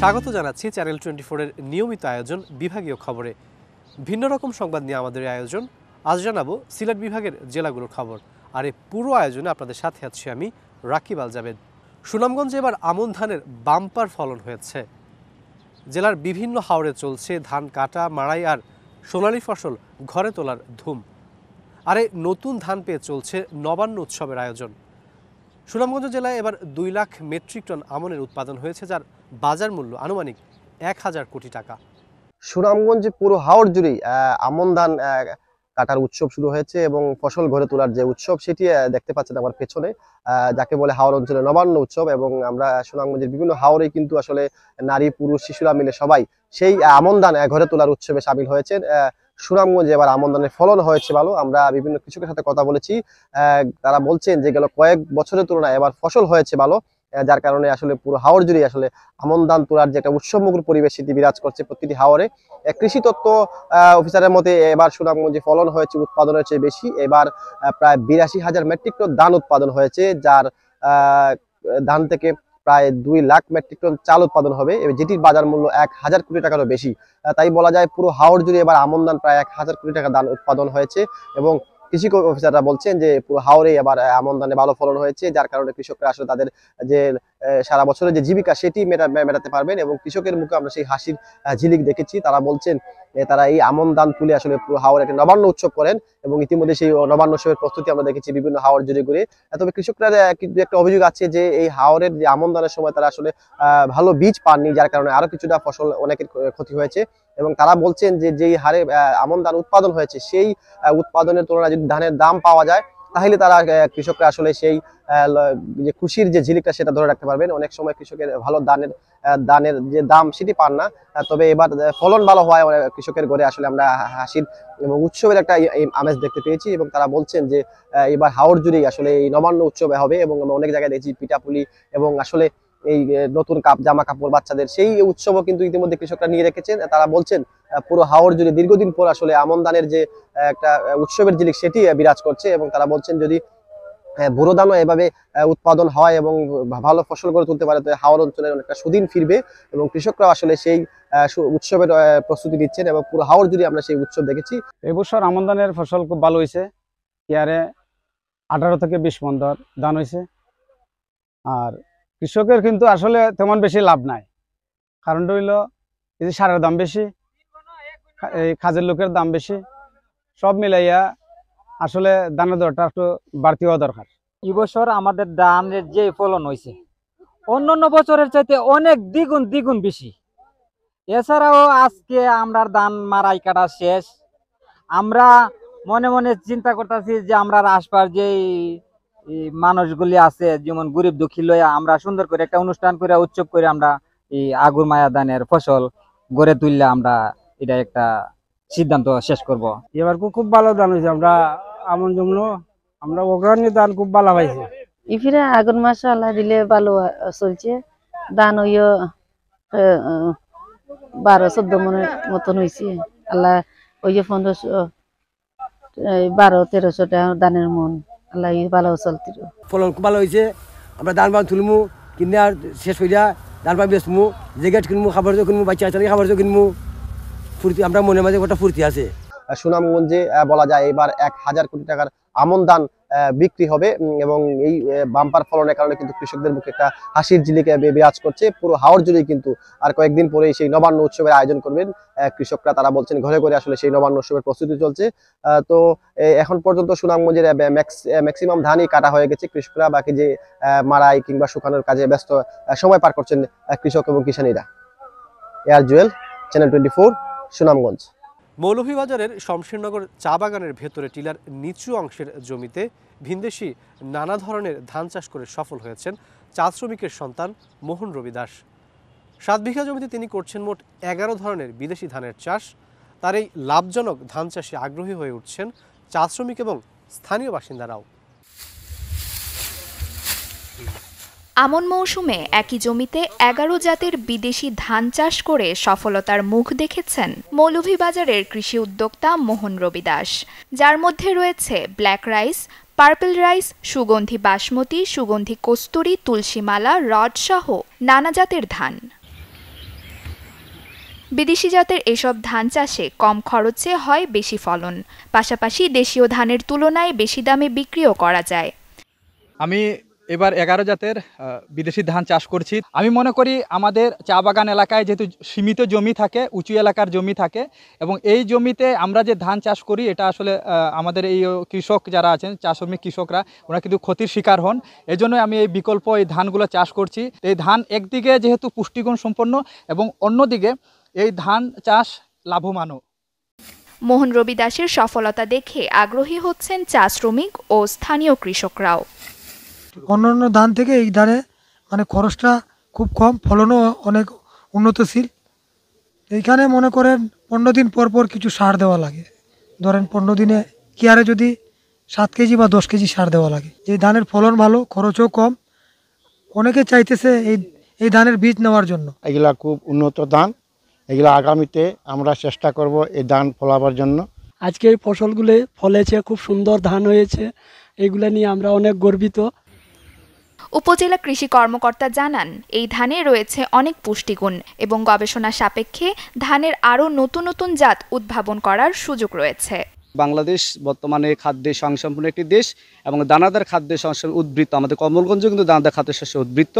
স্বাগত জানাচ্ছি চ্যানেল 24 এর নিয়মিত আয়োজন বিভাগীয় খবরে। ভিন্ন রকম সংবাদ নিয়ে আমাদের আয়োজন। আজ জানাবো সিলেট বিভাগের জেলাগুলোর খবর। আর এই পুরো আয়োজনে আপনাদের সাথে আছি আমি রাকিব আল জাবেদ। সুনামগঞ্জে এবার আমন ধানের বাম্পার ফলন হয়েছে। জেলার বিভিন্ন হাওরে চলছে ধান কাটা, মাড়াই আর সোনালী ফসল ঘরে তোলার ধুম। আর এই নতুন ধান পেয়ে চলছে নবান্ন উৎসবের আয়োজন। সুনামগঞ্জ জেলায় এবার 2 লাখ মেট্রিক টন আমনের উৎপাদন হয়েছে, যার বাজার মূল্য আনুমানিক 1000 কোটি টাকা। সুনামগঞ্জে পুরো হাওড় জুড়েই আমন ধান কাটার উৎসব শুরু হয়েছে এবং ফসল ঘরে তোলার যে উৎসব সেটি দেখতে পাচ্ছেন আমার পেছনে, যাকে বলে হাওড় অঞ্চলে নবান্ন উৎসব। এবং আমরা সুনামগঞ্জের বিভিন্ন হাওড়ে কিন্তু আসলে নারী পুরুষ শিশুরা মিলে সবাই সেই আমন ধান ঘরে তোলার উৎসবে সামিল হয়েছেন। সুনামগঞ্জে এবার আমন ধানের ফলন হয়েছে ভালো। আমরা বিভিন্ন কৃষকের সাথে কথা বলেছি, তারা বলছেন যে গেল কয়েক বছরের তুলনায় এবার ফসল হয়েছে ভালো, যার কারণে আসলে পুরো হাওড় জুড়ে আসলে আমন ধান তোলার যে একটা উৎসবমুখর পরিবেশ সেটি বিরাজ করছে প্রতিটি হাওরে। কৃষি তত্ত্ব অফিসারের মতে এবার সুনামগঞ্জে ফলন হয়েছে উৎপাদনের চেয়ে বেশি। এবার প্রায় 82,000 মেট্রিক টন ধান উৎপাদন হয়েছে, যার ধান থেকে প্রায় 2 লাখ মেট্রিক টন চাল উৎপাদন হবে, যেটির বাজার মূল্য 1000 কোটি টাকারও বেশি। তাই বলা যায় পুরো হাওড় জুড়ে এবার আমন ধান প্রায় 1000 কোটি টাকা ধান উৎপাদন হয়েছে। এবং কৃষি অফিসাররা বলছেন যে পুরো হাওড়ে এবার আমন ধানে ভালো ফলন হয়েছে, যার কারণে কৃষকরা আসলে তাদের যে সারা বছরের যে জীবিকা সেটি মেটাতে পারবেন। এবং কৃষকের মুখে আমরা সেই হাসির ঝিলিক দেখেছি। তারা বলছেন তারা এই আমন ধান তুলে আসলে পুরো হাওড়ে একটা নবান্ন উৎসব করেন এবং ইতিমধ্যে সেই নবান্ন উৎসবের প্রস্তুতি আমরা দেখেছি বিভিন্ন হাওড় জুড়ে ঘুরে। তবে কৃষকরা কিন্তু একটা অভিযোগ আছে যে এই হাওড়ের যে আমন ধানের সময় তারা আসলে ভালো বীজ পাননি, যার কারণে আরো কিছুটা ফসল অনেকের ক্ষতি হয়েছে। এবং তারা বলছেন যে যেই হারে আমন ধান উৎপাদন হয়েছে সেই উৎপাদনের তুলনায় যদি ধানের দাম পাওয়া যায় তাহলে তারা কৃষকরা আসলে সেই যে খুশির যে ঝিলিকটা সেটা ধরে রাখতে পারবেন। অনেক সময় কৃষকের ভালো ধানের যে দাম সেটি পান না, তবে এবার ফলন ভালো হওয়ায় কৃষকের ঘরে আসলে আমরা হাসির এবং উৎসবের একটা আমেজ দেখতে পেয়েছি। এবং তারা বলছেন যে এবার হাওড় জুড়েই আসলে এই নবান্ন উৎসবে হবে এবং আমরা অনেক জায়গায় দেখছি পিঠাপুলি এবং আসলে এই নতুন জামা কাপড় বাচ্চাদের সেই উৎসবও কিন্তু ইতিমধ্যে কৃষকরা নিয়ে রেখেছেন। তারা বলছেন পুরো হাওড় জুড়ে দীর্ঘদিন পর আসলে আমন ধানের যে একটা উৎসবের ঝিলিক সেটি বিরাজ করছে। এবং তারা বলছেন যদি বোরো ধানও এভাবে উৎপাদন হয় এবং ভালো ফসল করে তুলতে পারে তো হাওড় অঞ্চলের অনেকটা সুদিন ফিরবে এবং কৃষকরা আসলে সেই উৎসবের প্রস্তুতি নিচ্ছেন এবং পুরো হাওড় জুড়ে আমরা সেই উৎসব দেখেছি। এবছর আমন ধানের ফসল খুব ভালো হয়েছে। ইয়ারে 18 থেকে 20 মণ ধান হয়েছে। আর কৃষকের কিন্তু আসলে তেমন বেশি লাভ নাই, কারণটা হইল এই যে সারের দাম বেশি, এই কাজের লোকের দাম বেশি, সব মিলাইয়া আসলে ধানের দরটা একটু বাড়তি হওয়া দরকার। এবছর আমাদের ধানের যে ফলন হয়েছে অন্যান্য বছরের চাইতে অনেক দ্বিগুণ বেশি। এছাড়াও আজকে আমরা ধান মারাই কাটা শেষ। আমরা মনে মনে চিন্তা করতেছি যে আমরা আশপাশ যে মানুষগুলি আছে যেমন গরিব দুঃখী লইয়া আমরা সুন্দর করে একটা অনুষ্ঠান করে উৎসব করে আমরা এই আগুর মায়া ধানের ফসল গড়ে তুললে আমরা এটা একটা সিদ্ধান্ত শেষ করব। এবার খুব ভালো ধান হয়েছে। আমরা আমন জমলো আমরা অগ্রণী ধান খুব ভালো পাইছি। ইফিরে আগুন মাসে আল্লাহ দিলে ভালো চলছে। ধান হইও 12-14 মনের মতন হয়েছে। আল্লাহ ওই যে 1500-1200-1300 টাকা ধানের মন আল্লাহ ভালো চলতে। ফলন খুব ভালো হয়েছে। আমরা ধান পান তুলমু কিনে আর শেষ হইয়া ধান পান বেচমু, জেগেট কিনবো, খাবার কিনবো, বাচ্চা বাচ্চা খাবার কিনবো। ফুর্তি আমরা মনে মাঝে একটা ফুর্তি আছে। সুনামগঞ্জে বলা যায় এবার 1000 কোটি টাকার আমন ধান বিক্রি হবে এবং এই বাম্পার ফলনের কারণে কিন্তু কৃষকদের মুখে একটা হাসির ঝিলিকে বিরাজ করছে। পুরো হাওড় জুড়েই কিন্তু আর কয়েকদিন পরেই সেই নবান্ন উৎসবের আয়োজন করবেন কৃষকরা। তারা বলছেন ঘরে ঘরে আসলে সেই নবান্ন উৎসবের প্রস্তুতি চলছে। তো এখন পর্যন্ত সুনামগঞ্জের ম্যাক্সিমাম ধানই কাটা হয়ে গেছে। কৃষকরা বাকি যে মাড়াই কিংবা শুকানোর কাজে ব্যস্ত সময় পার করছেন কৃষক এবং কিষানীরা। এয়ার জুয়েল, চ্যানেল 24, সুনামগঞ্জ। মৌলভীবাজারের শমশেরনগর চা বাগানের ভেতরে টিলার নিচু অংশের জমিতে ভিনদেশি নানা ধরনের ধান চাষ করে সফল হয়েছেন চা শ্রমিকের সন্তান মোহন রবি দাস। 7 বিঘা জমিতে তিনি করছেন মোট 11 ধরনের বিদেশি ধানের চাষ। তার এই লাভজনক ধান চাষে আগ্রহী হয়ে উঠছেন চা শ্রমিক এবং স্থানীয় বাসিন্দারাও। আমন মৌসুমে একই জমিতে 11 জাতের বিদেশি ধান চাষ করে সফলতার মুখ দেখেছেন মৌলভীবাজারের কৃষি উদ্যোক্তা মোহন রবি দাস, যার মধ্যে রয়েছে ব্ল্যাক রাইস, পার্পল রাইস, সুগন্ধি বাসমতি, সুগন্ধি কস্তুরী, তুলসীমালা, রড সহ নানা জাতের ধান। বিদেশি জাতের এসব ধান চাষে কম খরচে হয় বেশি ফলন, পাশাপাশি দেশীয় ধানের তুলনায় বেশি দামে বিক্রিও করা যায়। আমি এবার 11 জাতের বিদেশি ধান চাষ করছি। আমি মনে করি আমাদের চা বাগান এলাকায় যেহেতু সীমিত জমি থাকে, উঁচু এলাকার জমি থাকে, এবং এই জমিতে আমরা যে ধান চাষ করি এটা আসলে আমাদের এই কৃষক যারা আছেন, চা শ্রমিক কৃষকরা, ওরা কিন্তু ক্ষতির শিকার হন। এই জন্য আমি এই বিকল্প এই ধানগুলো চাষ করছি। এই ধান একদিকে যেহেতু পুষ্টিগুণ সম্পন্ন এবং অন্যদিকে এই ধান চাষ লাভবানও। মোহন রবি দাসের সফলতা দেখে আগ্রহী হচ্ছেন চা শ্রমিক ও স্থানীয় কৃষকরাও। অন্যান্য ধান থেকে এই ধানে মানে খরচটা খুব কম, ফলনও অনেক উন্নতশীল। এইখানে মনে করেন 15 দিন পর পর কিছু সার দেওয়া লাগে। ধরেন 15 দিনে কিয়ারে যদি 7 কেজি বা 10 কেজি সার দেওয়া লাগে। এই ধানের ফলন ভালো, খরচও কম। অনেকে চাইতেছে এই ধানের বীজ নেওয়ার জন্য। এগুলা খুব উন্নত ধান, এগুলো আগামীতে আমরা চেষ্টা করব এই ধান ফলাবার জন্য। আজকে এই ফসলগুলো ফলেছে, খুব সুন্দর ধান হয়েছে, এগুলা নিয়ে আমরা অনেক গর্বিত। উপজেলা কৃষি কর্মকর্তা জানান, এই ধানে রয়েছে অনেক পুষ্টিগুণ এবং গবেষণা সাপেক্ষে ধানের আরও নতুন নতুন জাত উদ্ভাবন করার সুযোগ রয়েছে। বাংলাদেশ বর্তমানে খাদ্যে স্বয়ংসম্পূর্ণ একটি দেশ এবং দানাদার খাদ্যে উদ্বৃত্ত। আমাদের কমলগঞ্জ কিন্তু দানাদার খাদ্য শস্যে উদ্বৃত্ত,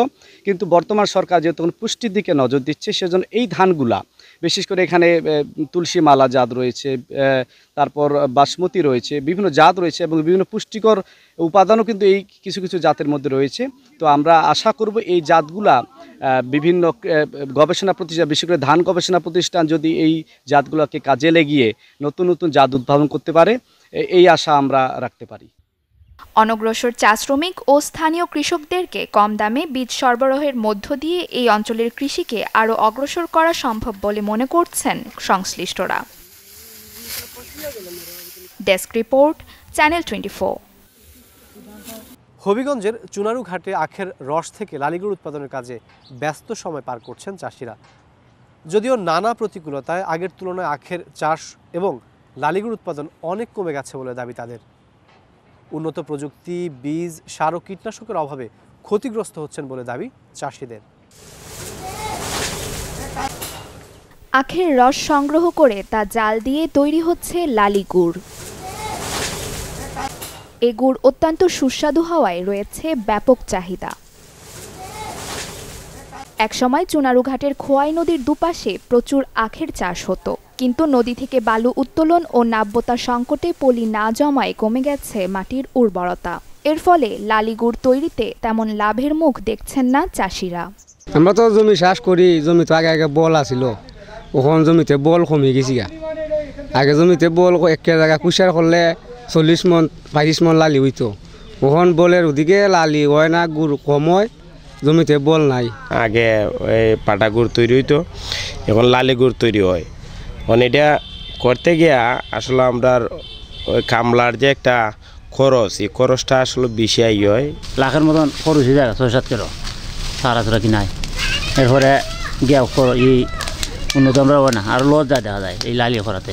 কিন্তু বর্তমান সরকার যেহেতু পুষ্টির দিকে নজর দিচ্ছে, সেজন্য এই ধানগুলা বিশেষ করে এখানে তুলসী মালা জাত রয়েছে, তারপর বাসমতি রয়েছে, বিভিন্ন জাত রয়েছে এবং বিভিন্ন পুষ্টিকর উপাদানও কিন্তু এই কিছু কিছু জাতের মধ্যে রয়েছে। তো আমরা আশা করব এই জাতগুলা বিভিন্ন গবেষণা প্রতিষ্ঠান, বিশেষ করে ধান গবেষণা প্রতিষ্ঠান যদি এই জাতগুলোকে কাজে লাগিয়ে নতুন নতুন জাত উদ্ভাবন করতে পারে, এই আশা আমরা রাখতে পারি। অনগ্রসর চা শ্রমিক ও স্থানীয় কৃষকদেরকে কম দামে বীজ সরবরাহের মধ্য দিয়ে এই অঞ্চলের কৃষিকে আরও অগ্রসর করা সম্ভব বলে মনে করছেন সংশ্লিষ্টরা। Desk report, channel 24। হবিগঞ্জের চুনারু ঘাটে আখের রস থেকে লালিগুড় উৎপাদনের কাজে ব্যস্ত সময় পার করছেন চাষিরা। যদিও নানা প্রতিকূলতায় আগের তুলনায় আখের চাষ এবং লালিগুড় উৎপাদন অনেক কমে গেছে বলে দাবি তাদের। উন্নত প্রযুক্তি, বীজ, সার ও কীটনাশকের অভাবে ক্ষতিগ্রস্ত হচ্ছেন বলে দাবি চাষিদের। আখের রস সংগ্রহ করে তা জাল দিয়ে তৈরি হচ্ছে লালি গুড়। এ গুড় অত্যন্ত সুস্বাদু হওয়ায় রয়েছে ব্যাপক চাহিদা। একসময় চুনারুঘাটের খোয়াই নদীর দুপাশে প্রচুর আখের চাষ হতো, কিন্তু নদী থেকে বালু উত্তোলন ও নাব্যতা সংকটে পলি না জমায় কমে গেছে মাটির উর্বরতা। এর ফলে লালি গুড় তৈরিতে তেমন লাভের মুখ দেখছেন না চাষিরা। আমরা তো জমি চাষ করি, জমি তো আগে বল আছিল, ওখান জমিতে বল কমে গেছি। আগে জমিতে বল একটা জায়গা কুষার করলে 40 মন 25 মন লালি হইতো, ওখান বলের ওদিকে লালি হয় না, গুড় কম হয়, জমিতে বল নাই। আগে ওই পাটা গুড় তৈরি হইতো, এখন লালি গুড় তৈরি হয়। মানে এটা করতে গিয়া আসলে আমরা ওই কামলার যে একটা খরচ, এই খরচটা আসলে বেশি হয়। লাখের মতন খরচ হয়ে যায়, 6-7 কিলো সারা তোরা কিনায়। এরপরে গিয়া এই উন্নত আমরা হয় না, আর লজ্জা দেখা যায় এই লালি করাতে।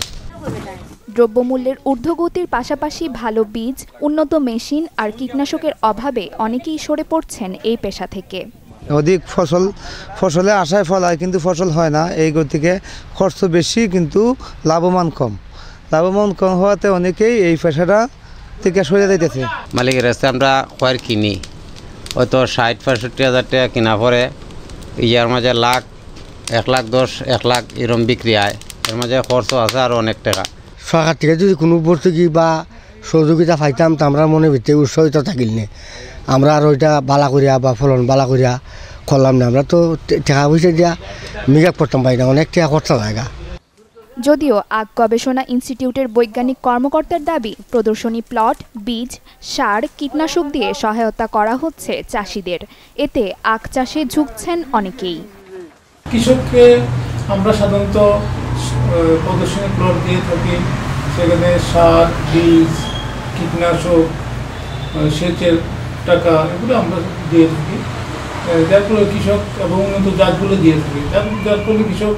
দ্রব্যমূল্যের ঊর্ধ্বগতির পাশাপাশি ভালো বীজ, উন্নত মেশিন আর কীটনাশকের অভাবে অনেকেই সরে পড়ছেন এই পেশা থেকে। অধিক ফসলে আশায় ফল হয়, কিন্তু ফসল হয় না। এই গতিকে খরচ বেশি, কিন্তু লাভবান কম হওয়াতে অনেকেই এই পেশাটা থেকে সরে যাইতেছে। মালিকের কাছে আমরা খয়ের কিনি, হয়তো 60-65 হাজার টাকা কিনা পরে ইয়ার মাঝে লাখ 1,10,000 1 লাখ এরম বিক্রি হয়। এর মাঝে খরচ আছে আর অনেক টাকা। সরকার থেকে যদি কোনো ভর্তুকি বা সহযোগিতা পাইতাম তো আমরা মনে ভিতরে উৎসাহিত থাকিল না। আমরা আর ওইটা বালা করিয়া বা ফলন বালা করিয়া করলাম না। আমরা তো টাকা পয়সা দিয়া মেকআপ করতাম পাই না, অনেক টাকা খরচা জায়গা। যদিও আখ গবেষণা ইনস্টিটিউটের বৈজ্ঞানিক কর্মকর্তার দাবি, প্রদর্শনী প্লট, বীজ, সার, কীটনাশক দিয়ে সহায়তা করা হচ্ছে চাষিদের। এতে আখ চাষে ঝুঁকছেন অনেকেই। কৃষককে আমরা সাধারণত প্রদর্শনী প্লট দিয়ে থাকি, সেখানে সার, বীজ, কীটনাশক, সেচের টাকা এগুলো আমরা দিয়ে থাকি। যার ফলে কৃষক এবং উন্নত জাতগুলো দিয়ে থাকি, যার ফলে কৃষক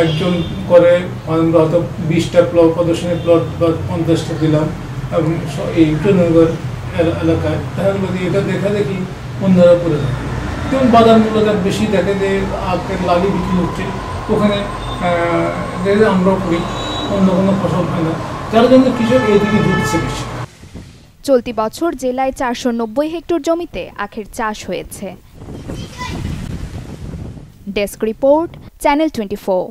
একজন করে আমরা হয়তো 20টা প্লট প্রদর্শনী প্লট বা 50টা দিলাম এবং এই চুনারুঘাট এলাকায় দেখা গেলো যে এটা দেখা দেখি অন্যরা করে থাকে। যেমন বাজার মূল্যটা বেশি দেখে যে আখের লালি বিক্রি হচ্ছে, ওখানে আমরাও করি, অন্য কোনো ফসল হয় না, যার জন্য কৃষক এই দিকে ঝুঁকছে বেশি। চলতি বছর জেলায় 490 হেক্টর জমিতে আখের চাষ হয়েছে। Desk report, channel 24।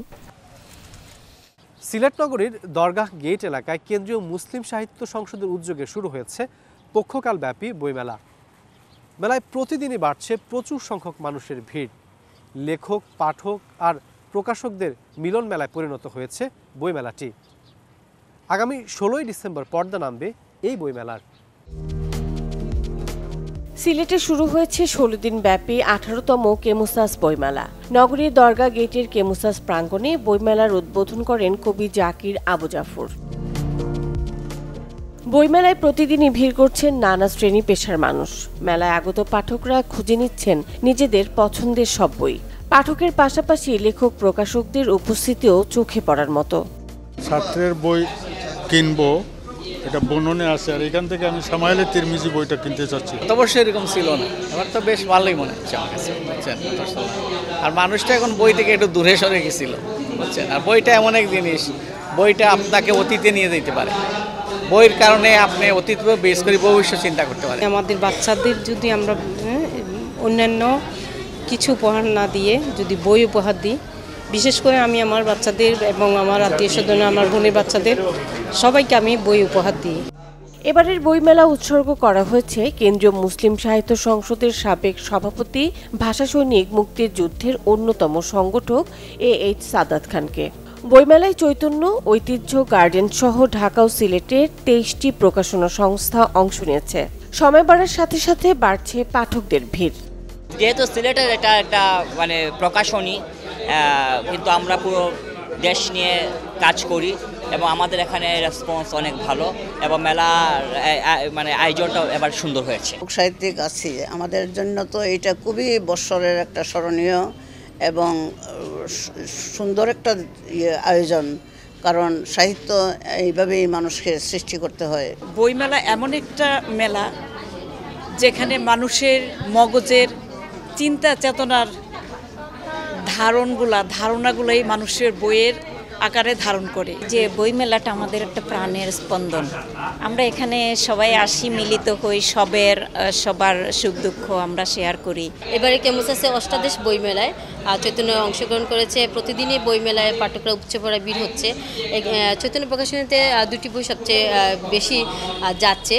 সিলেট নগরীর দরগাহ গেট এলাকায় কেন্দ্রীয় মুসলিম সাহিত্য সংসদের উদ্যোগে শুরু হয়েছে পক্ষকালব্যাপী বইমেলা। মেলায় প্রতিদিনই বাড়ছে প্রচুর সংখ্যক মানুষের ভিড়। লেখক, পাঠক আর প্রকাশকদের মিলন মেলায় পরিণত হয়েছে বইমেলাটি। আগামী 16 ডিসেম্বর পর্দা নামবে এই বইমেলার। সিলেটে শুরু হয়েছে 16 দিন ব্যাপী 18তম কেমুসাস বইমেলা। নগরীর দরগা গেটের কেমুসাস প্রাঙ্গণে বইমেলার উদ্বোধন করেন কবি জাকির আবু জাফর। বইমেলায় প্রতিদিনই ভিড় করছেন নানা শ্রেণী পেশার মানুষ। মেলায় আগত পাঠকরা খুঁজে নিচ্ছেন নিজেদের পছন্দের সব বই। পাঠকের পাশাপাশি লেখক প্রকাশকদের উপস্থিতিও চোখে পড়ার মতো। ছাত্রের বই কিনবো এটা বননে আছে, আর এখান থেকে আমি সামাইলে তিরমিজি বইটা কিনতে চাচ্ছি। অবশ্যই এরকম ছিল না, এবার তো বেশ ভালোই মনে হচ্ছে আমার কাছে, বুঝছেন। আর মানুষটা এখন বই থেকে একটু দূরে সরে গেছিল, বুঝছেন। আর বইটা এমন এক জিনিস, বইটা আপনাকে অতীতে নিয়ে যেতে পারে। বইয়ের কারণে আপনি অতীত বেশ করে ভবিষ্যৎ চিন্তা করতে পারেন। আমাদের বাচ্চাদের যদি আমরা অন্যান্য কিছু উপহার না দিয়ে যদি বই উপহার দিই, বিশেষ করে আমি আমার বাচ্চাদের এবং আমার আত্মীয় স্বজন, আমার বোনের বাচ্চাদের সবাইকে আমি বই উপহার দিই। এবারের বইমেলা উৎসর্গ করা হয়েছে কেন্দ্রীয় মুসলিম সাহিত্য সংসদের সাবেক সভাপতি, ভাষা সৈনিক, মুক্তির যুদ্ধের অন্যতম সংগঠক AH সাদাত খানকে। বইমেলায় চৈতন্য, ঐতিহ্য, গার্ডেন সহ ঢাকা ও সিলেটের 23টি প্রকাশনা সংস্থা অংশ নিয়েছে। সময় বাড়ার সাথে সাথে বাড়ছে পাঠকদের ভিড়। যেহেতু সিলেটের এটা একটা মানে প্রকাশনী, কিন্তু আমরা পুরো দেশ নিয়ে কাজ করি এবং আমাদের এখানে রেসপন্স অনেক ভালো এবং মেলার মানে আয়োজনটাও এবার সুন্দর হয়েছে। সাহিত্যিক আছি, আমাদের জন্য তো এটা খুবই বৎসরের একটা স্মরণীয় এবং সুন্দর একটা আয়োজন, কারণ সাহিত্য এইভাবেই মানুষকে সৃষ্টি করতে হয়। বইমেলা এমন একটা মেলা যেখানে মানুষের মগজের চিন্তা চেতনার ধারণাগুলাই মানুষের বইয়ের আকারে ধারণ করে। যে বইমেলাটা আমাদের একটা প্রাণের স্পন্দন। আমরা এখানে সবাই আসি, মিলিত হই, সবার সুখ দুঃখ আমরা শেয়ার করি। এবারে কেমুসাসে অষ্টাদশ বইমেলায় চৈতন্য অংশগ্রহণ করেছে। প্রতিদিনই বইমেলায় পাঠকরা উপচে পড়া ভিড় হচ্ছে। চৈতন্য প্রকাশনীতে 2টি বই সবচেয়ে বেশি যাচ্ছে।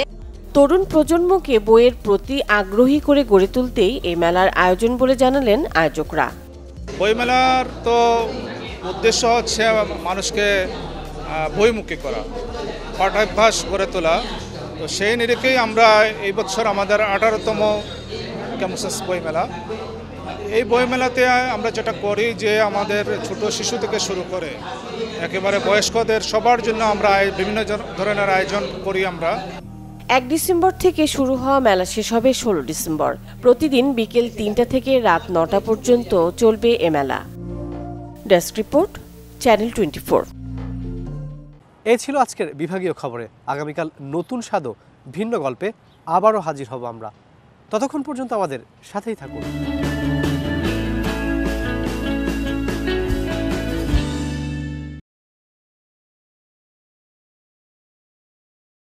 তরুণ প্রজন্মকে বইয়ের প্রতি আগ্রহী করে গড়ে তুলতেই এই মেলার আয়োজন বলে জানালেন আয়োজকরা। বইমেলার তো উদ্দেশ্য হচ্ছে মানুষকে বইমুখী করা, পাঠাভ্যাস গড়ে তোলা। তো সেই নিরিখেই আমরা এই বছর আমাদের 18তম কেমুসাস বইমেলা। এই বইমেলাতে আমরা যেটা করি যে আমাদের ছোট শিশু থেকে শুরু করে একেবারে বয়স্কদের সবার জন্য আমরা বিভিন্ন ধরনের আয়োজন করি। আমরা 1 ডিসেম্বর থেকে শুরু হওয়া মেলা শেষ হবে 16 ডিসেম্বর। প্রতিদিন বিকেল 3টা থেকে রাত 9টা পর্যন্ত চলবে এ মেলা। Desk report, channel 24। এই ছিল আজকের বিভাগীয় খবরে। আগামীকাল নতুন স্বাদ, ভিন্ন গল্পে আবারও হাজির হব আমরা। ততক্ষণ পর্যন্ত আমাদের সাথেই থাকুন।